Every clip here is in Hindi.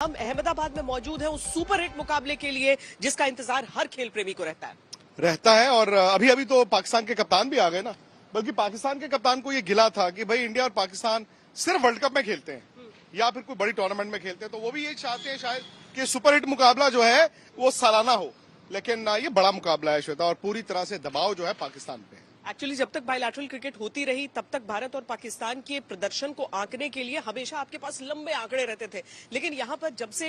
हम अहमदाबाद में मौजूद हैं उस सुपर हिट मुकाबले के लिए जिसका इंतजार हर खेल प्रेमी को रहता है। और अभी अभी तो पाकिस्तान के कप्तान भी आ गए ना। बल्कि पाकिस्तान के कप्तान को ये गिला था कि भाई इंडिया और पाकिस्तान सिर्फ वर्ल्ड कप में खेलते हैं या फिर कोई बड़ी टूर्नामेंट में खेलते हैं, तो वो भी यही चाहते हैं शायद कि सुपर हिट मुकाबला जो है वो सालाना हो। लेकिन ये बड़ा मुकाबला है श्वेता, और पूरी तरह से दबाव जो है पाकिस्तान पे है। एक्चुअली जब तक बायलैटरल क्रिकेट होती रही तब तक भारत और पाकिस्तान के प्रदर्शन को आंकने के लिए हमेशा आपके पास लंबे आंकड़े रहते थे, लेकिन यहाँ पर जब से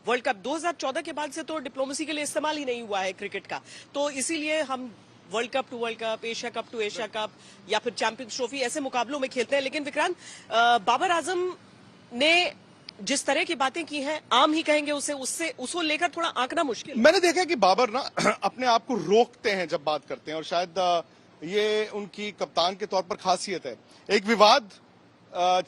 वर्ल्ड कप 2014 के बाद से तो डिप्लोमेसी के लिए इस्तेमाल ही नहीं हुआ है क्रिकेट का, तो इसीलिए हम World Cup to World Cup, Asia Cup to Asia Cup या फिर चैंपियंस ट्रॉफी ऐसे मुकाबलों में खेलते हैं। लेकिन विक्रांत, बाबर आजम ने जिस तरह की बातें की हैं, आम ही कहेंगे उसको लेकर थोड़ा आंकना मुश्किल। मैंने देखा कि बाबर ना अपने आप को रोकते हैं जब बात करते हैं, और शायद ये उनकी कप्तान के तौर पर खासियत है। एक विवाद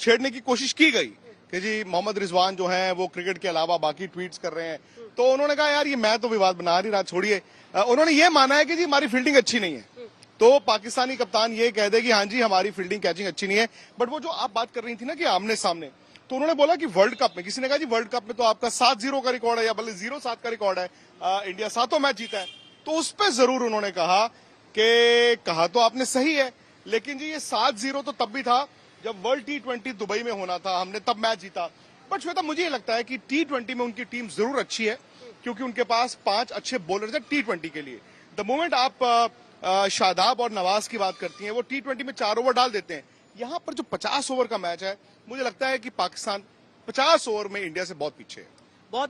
छेड़ने की कोशिश की गई कि जी मोहम्मद रिजवान जो हैं वो क्रिकेट के अलावा बाकी ट्वीट्स कर रहे हैं, तो उन्होंने कहा यार ये मैं तो विवाद बना नहीं रहा, छोड़िए। उन्होंने ये माना है कि जी हमारी फील्डिंग अच्छी नहीं है, तो पाकिस्तानी कप्तान ये कह दे कि हाँ जी हमारी फील्डिंग कैचिंग अच्छी नहीं है। बट वो जो आप बात कर रही थी ना कि आमने सामने, तो उन्होंने बोला कि वर्ल्ड कप में, किसी ने कहा जी वर्ल्ड कप में तो आपका 7-0 का रिकॉर्ड है या बल्कि 0-7 का रिकॉर्ड है, इंडिया 7 मैच जीता है। तो उस पर जरूर उन्होंने कहा कि कहा तो आपने सही है, लेकिन जी ये 7-0 तो तब भी था जब वर्ल्ड T20 दुबई में होना था, हमने तब मैच जीता। बट श्वेता, मुझे लगता है कि T20 में उनकी टीम जरूर अच्छी है, क्योंकि उनके पास 5 अच्छे बॉलर्स हैं T20 के लिए। द मोमेंट आप शादाब और नवाज की बात करती हैं, वो T20 में 4 ओवर डाल देते हैं। यहाँ पर जो 50 ओवर का मैच है, मुझे लगता है कि पाकिस्तान 50 ओवर में इंडिया से बहुत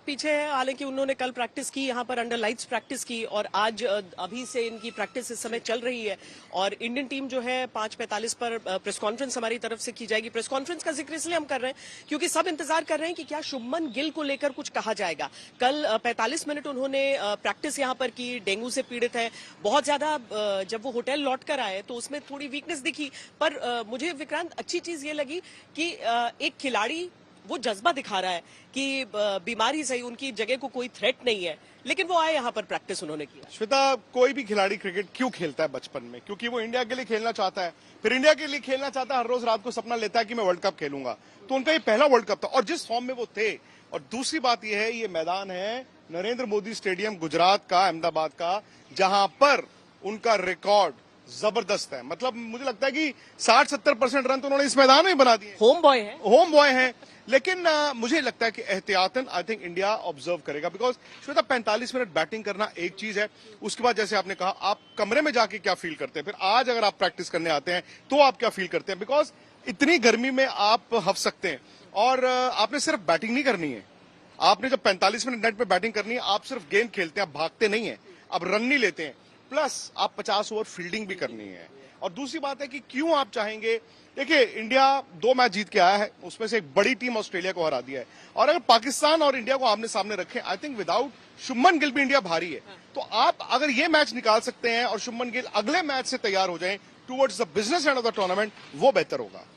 पीछे है। हालांकि उन्होंने कल प्रैक्टिस की, यहाँ पर अंडर लाइट्स प्रैक्टिस की, और आज अभी से इनकी प्रैक्टिस इस समय चल रही है। और इंडियन टीम जो है 5:45 पर प्रेस कॉन्फ्रेंस हमारी तरफ से की जाएगी। प्रेस कॉन्फ्रेंस का जिक्र इसलिए हम कर रहे हैं क्योंकि सब इंतजार कर रहे हैं कि क्या शुभमन गिल को लेकर कुछ कहा जाएगा। कल 45 मिनट उन्होंने प्रैक्टिस यहाँ पर की, डेंगू से पीड़ित है बहुत ज्यादा। जब वो होटल लौट कर आए तो उसमें थोड़ी वीकनेस दिखी, पर मुझे विक्रांत अच्छी चीज ये लगी कि एक खिलाड़ी वो जज्बा दिखा रहा है कि बीमारी सही, उनकी जगह को कोई थ्रेट नहीं है, लेकिन वो आए यहाँ पर प्रैक्टिस उन्होंने किया। श्वेता, कोई भी खिलाड़ी क्रिकेट क्यों खेलता है बचपन में? क्योंकि वो इंडिया के लिए खेलना चाहता है, फिर इंडिया के लिए खेलना चाहता है, हर रोज रात को सपना लेता है कि मैं वर्ल्ड कप खेलूंगा। तो उनका ये पहला वर्ल्ड कप था और जिस फॉर्म में वो थे। और दूसरी बात यह है, ये मैदान है नरेंद्र मोदी स्टेडियम गुजरात का, अहमदाबाद का, जहां पर उनका रिकॉर्ड जबरदस्त है। मतलब मुझे लगता है कि 60-70% रन तो उन्होंने इस मैदान में बना दिए। होम बॉय है। लेकिन मुझे लगता है कि एहतियातन आई थिंक इंडिया ऑब्जर्व करेगा, बिकॉज श्वेता 45 मिनट बैटिंग करना एक चीज है, उसके बाद जैसे आपने कहा आप कमरे में जाके क्या फील करते हैं, फिर आज अगर आप प्रैक्टिस करने आते हैं तो आप क्या फील करते हैं, बिकॉज इतनी गर्मी में आप हफ सकते हैं। और आपने सिर्फ बैटिंग नहीं करनी है, आपने जब 45 मिनट नेट पे बैटिंग करनी है, आप सिर्फ गेंद खेलते हैं, आप भागते नहीं है, आप रन नहीं लेते हैं, प्लस आप 50 ओवर फील्डिंग भी करनी है। और दूसरी बात है कि क्यों आप चाहेंगे, देखिए इंडिया 2 मैच जीत के आया है, उसमें से एक बड़ी टीम ऑस्ट्रेलिया को हरा दिया है, और अगर पाकिस्तान और इंडिया को आमने सामने रखें, I think without Shubman Gill भी इंडिया भारी है। तो आप अगर ये मैच निकाल सकते हैं और शुभमन गिल अगले मैच से तैयार हो जाएं towards the business end of the tournament, वो बेहतर होगा।